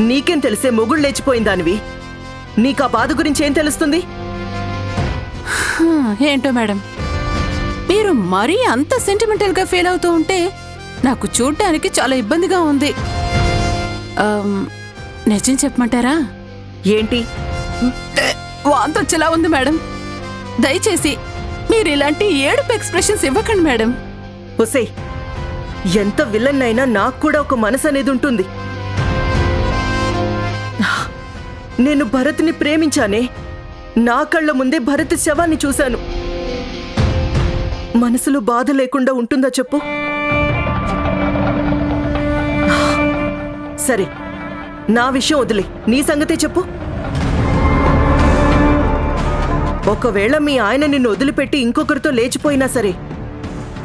నీకేం తెలిసే మొగుడు లేచిపోయిందానివి? నీకా బాధ గురించి ఏం తెలుస్తుంది? ఏంటో మేడం, మీరు మరీ అంత సెంటిమెంటల్ గా ఫీల్ అవుతూ ఉంటే నాకు చూడ్డానికి చాలా ఇబ్బందిగా ఉంది. నిజం చెప్పమంటారా? ఏంటి? వాంతొచ్చేలా ఉంది మేడం. దయచేసి మీరు ఇలాంటి ఏడుపు ఎక్స్ప్రెషన్స్ ఇవ్వకండి మేడం. ఒసేయ్, ఎంత విలన్ అయినా నాకు కూడా ఒక మనసు అనేది ఉంటుంది. నేను భరత్ని ప్రేమించానే. నా కళ్ళ ముందే భరత్ శవాన్ని చూశాను. మనసులో బాధ లేకుండా ఉంటుందా చెప్పు? సరే, నా విషయం వదిలే, నీ సంగతే చెప్పు. ఒకవేళ మీ ఆయన నిన్ను వదిలిపెట్టి ఇంకొకరితో లేచిపోయినా సరే,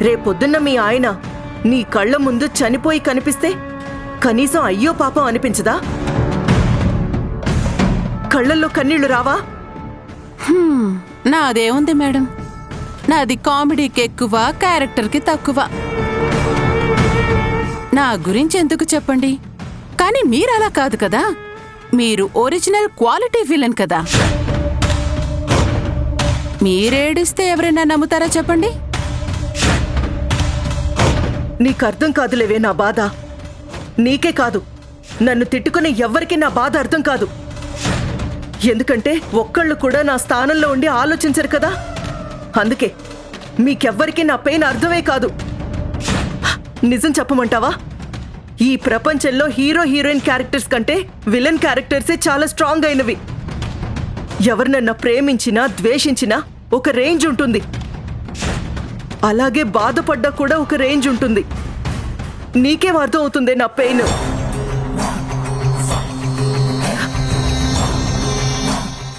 రేపొద్దున్న మీ ఆయన నీ కళ్ళ ముందు చనిపోయి కనిపిస్తే కనీసం అయ్యో పాపం అనిపించదా? కళ్ళల్లో కన్నీళ్లు రావా? నాదేముంది మేడం, నాది కామెడీకి ఎక్కువ, క్యారెక్టర్కి తక్కువ. నా గురించి ఎందుకు చెప్పండి, కానీ మీరలా కాదు కదా. మీరు ఒరిజినల్ క్వాలిటీ విలన్ కదా. మీరేడిస్తే ఎవరైనా నమ్ముతారా చెప్పండి? నీకర్థం కాదులేవే నా బాధ. నీకే కాదు, నన్ను తిట్టుకునే ఎవ్వరికీ నా బాధ అర్థం కాదు. ఎందుకంటే ఒక్కళ్ళు కూడా నా స్థానంలో ఉండి ఆలోచించరు కదా. అందుకే మీకెవ్వరికీ నా పెయిన్ అర్థమే కాదు. నిజం చెప్పమంటావా? ఈ ప్రపంచంలో హీరో హీరోయిన్ క్యారెక్టర్స్ కంటే విలన్ క్యారెక్టర్సే చాలా స్ట్రాంగ్ అయినవి. ఎవరినన్నా ప్రేమించినా ద్వేషించినా ఒక రేంజ్ ఉంటుంది. అలాగే బాధపడ్డా కూడా ఒక రేంజ్ ఉంటుంది. నీకేం అర్థం అవుతుంది నా పెయిన్?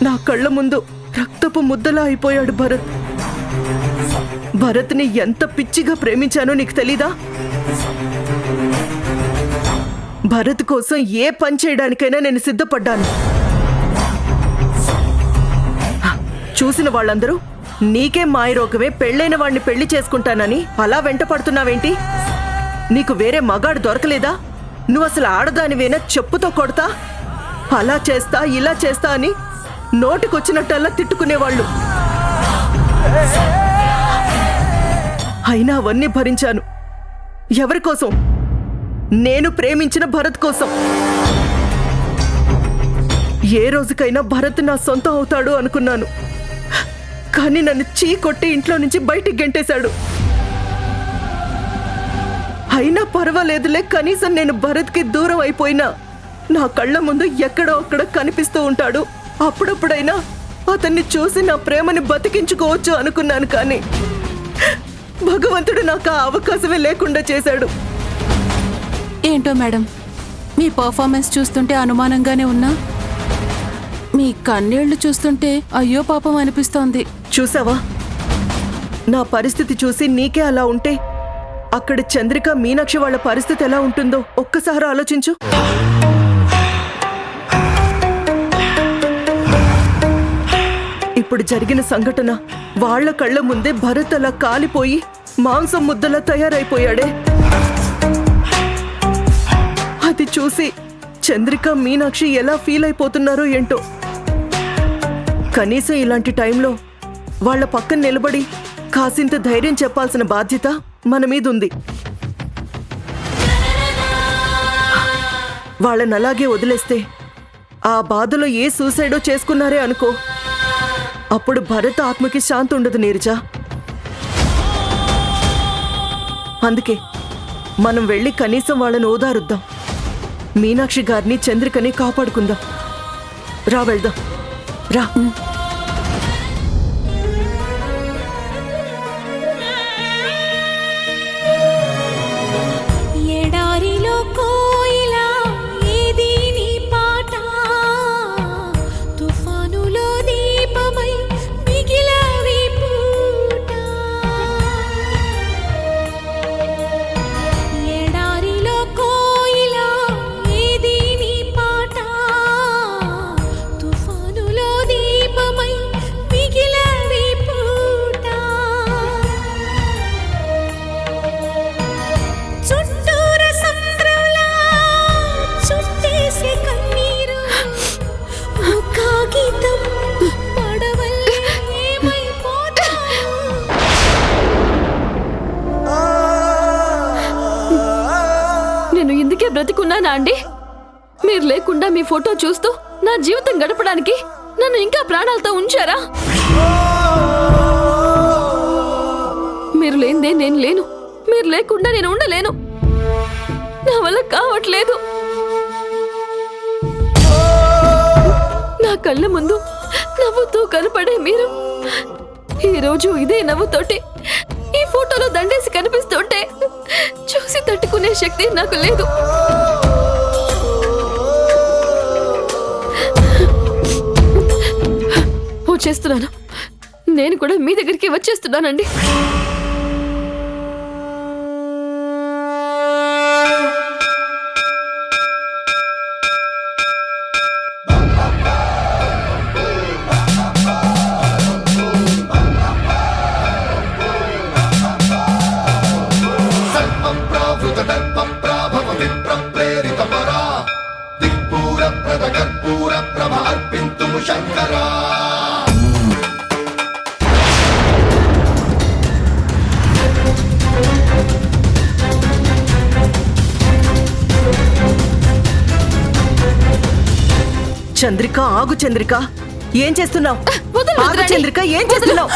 నా కళ్ళ ముందు రక్తపు ముద్దలా అయిపోయాడు భరత్. భరత్ని ఎంత పిచ్చిగా ప్రేమించానో నీకు తెలీదా? భరత్ కోసం ఏ పని చేయడానికైనా నేను సిద్ధపడ్డాను. చూసిన వాళ్ళందరూ నీకేం మాయరోగమే, పెళ్ళైన వాడిని పెళ్లి చేసుకుంటానని అలా వెంట పడుతున్నావేంటి? నీకు వేరే మగాడు దొరకలేదా? నువ్వు అసలు ఆడదానివేనా? చెప్పుతో కొడతా, అలా చేస్తా ఇలా చేస్తా అని నోటికొచ్చినట్టల్లా తిట్టుకునేవాళ్ళు. అయినా అవన్నీ భరించాను. ఎవరి కోసం? నేను ప్రేమించిన భరత్ కోసం. ఏ రోజుకైనా భరత్ నా సొంతం అవుతాడు అనుకున్నాను. కానీ నన్ను చీకొట్టి ఇంట్లో నుంచి బయటికి గెంటేశాడు. అయినా పర్వాలేదులే, కనీసం నేను భరత్కి దూరం అయిపోయినా నా కళ్ళ ముందు ఎక్కడో అక్కడ కనిపిస్తూ ఉంటాడు. అప్పుడప్పుడైనా అతన్ని చూసి నా ప్రేమని బతికించుకోవచ్చు అనుకున్నాను. కానీ భగవంతుడు నాకు ఆ అవకాశమే లేకుండా చేశాడు. ఏంటో మేడం, మీ పర్ఫార్మెన్స్ చూస్తుంటే అనుమానంగానే ఉన్నా, మీ కన్నీళ్లు చూస్తుంటే అయ్యో పాపం అనిపిస్తోంది. చూసావా, నా పరిస్థితి చూసి నీకే అలా ఉంటే అక్కడ చంద్రిక, మీనాక్షి వాళ్ళ పరిస్థితి ఎలా ఉంటుందో ఒక్కసారి ఆలోచించు. ఇప్పుడు జరిగిన సంఘటన వాళ్ల కళ్ళ ముందే భరత్ అలా కాలిపోయి మాంసం ముద్దలా తయారైపోయాడే. అది చూసి చంద్రిక, మీనాక్షి ఎలా ఫీల్ అయిపోతున్నారో ఏంటో. కనీసం ఇలాంటి టైంలో వాళ్ల పక్కన నిలబడి కాసింత ధైర్యం చెప్పాల్సిన బాధ్యత మన మీద ఉంది. వాళ్ళని అలాగే వదిలేస్తే ఆ బాధలో ఏ సూసైడో చేసుకున్నారే అనుకో, అప్పుడు భరత్ ఆత్మకి శాంతి ఉండదు నీరజ. అందుకే మనం వెళ్ళి కనీసం వాళ్ళని ఓదారుద్దాం. మీనాక్షి గారిని, చంద్రికని కాపాడుకుందాం. రా, వెళ్దాం, రా. దీపం బ్రతికున్నానా అండి? మీరు లేకుండా మీ ఫోటో చూస్తూ నా జీవితం గడపడానికి నన్ను ఇంకా ప్రాణాలతో ఉంచారా? మీరు లేనిదే నేను లేను, మీరు లేకుండా నేను ఉండలేను. నా వల్ల కావట్లేదు. నా కళ్ళ ముందు నవ్వుతూ కనపడే మీరు ఈరోజు ఇదే నవ్వుతోటి ఈ ఫోటోలో దండేసి కనిపిస్తుంటే చూసి తట్టుకునే శక్తి నాకు లేదు. వచ్చేస్తున్నాను, నేను కూడా మీ దగ్గరికి వచ్చేస్తున్నానండి. చంద్రిక, ఆగు చంద్రిక, ఏం చేస్తున్నావు? వదలు ఆగు రుద్రాణి. చంద్రిక, ఏం చేస్తున్నావు?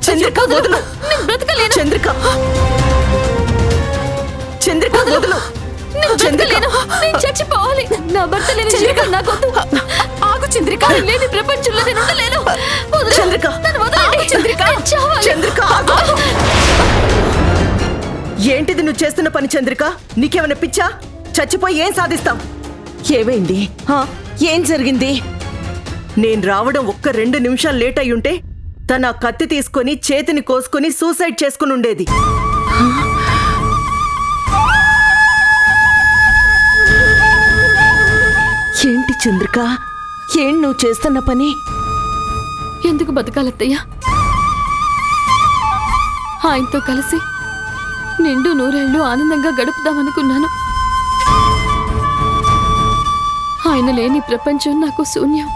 చంద్రిక వదులు. నేను బ్రతకలేను. చంద్రిక, చంద్రిక వదులు. నేను చంద్రిక, బ్రతకలేను. నేను చచ్చిపోవాలి. నా భర్త లేని జీవితం నాకొద్దు. ఆగు చంద్రిక, ఆయన లేని ప్రపంచంలో నేను ఉండలేను. వదలు. చంద్రిక, నన్ను వదలండి. ఆగు చంద్రిక. నేను చావాలి. చంద్రిక, ఆగు. ఏంటిది నువ్వు చేస్తున్న పని చంద్రిక? నీకేమైనా పిచ్చా? చచ్చిపోయి ఏం సాధిస్తాం? ఏమైంది? ఏం జరిగింది? నేను రావడం ఒక్క 2 నిమిషాలు లేట్ అయ్యుంటే తన ఆ కత్తి తీసుకొని చేతిని కోసుకొని సూసైడ్ చేసుకుని ఉండేది. ఏంటి చంద్రిక, ఏం నువ్వు చేస్తున్న పని? ఎందుకు బతకాలత్తయ్యా? ఆయనతో కలిసి నిండు నూరేళ్లు ఆనందంగా గడుపుదామనుకున్నాను. ఆయన లేని ప్రపంచం నాకు శూన్యం.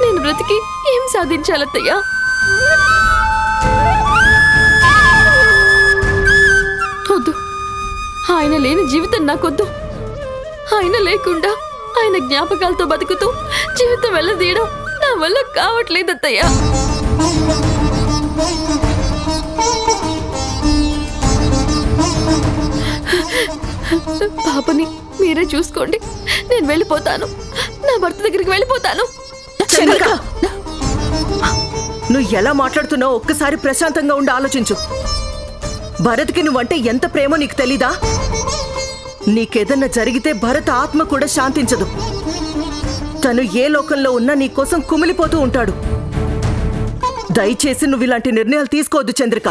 నేను బ్రతికి ఏం సాధించాలత్తయ్యా? వద్దు, ఆయన లేని జీవితం నాకొద్దు. ఆయన లేకుండా ఆయన జ్ఞాపకాలతో బతుకుతూ జీవితం వెళ్ళదీయడం నా వల్ల కావట్లేదు అత్తయ్యా. పాపని మీరే చూసుకోండి, నేను వెళ్ళిపోతాను. నా భర్త దగ్గరికి వెళ్ళిపోతాను. చంద్రిక, నువ్వు ఎలా మాట్లాడుతున్నావు ఒక్కసారి ప్రశాంతంగా ఉండి ఆలోచించు. భరత్కి నువ్వంటే ఎంత ప్రేమో నీకు తెలీదా? నీకేదన్నా జరిగితే భరత్ ఆత్మ కూడా శాంతించదు. తను ఏ లోకంలో ఉన్నా నీకోసం కుమిలిపోతూ ఉంటాడు. దయచేసి నువ్వు ఇలాంటి నిర్ణయాలు తీసుకోవద్దు చంద్రిక.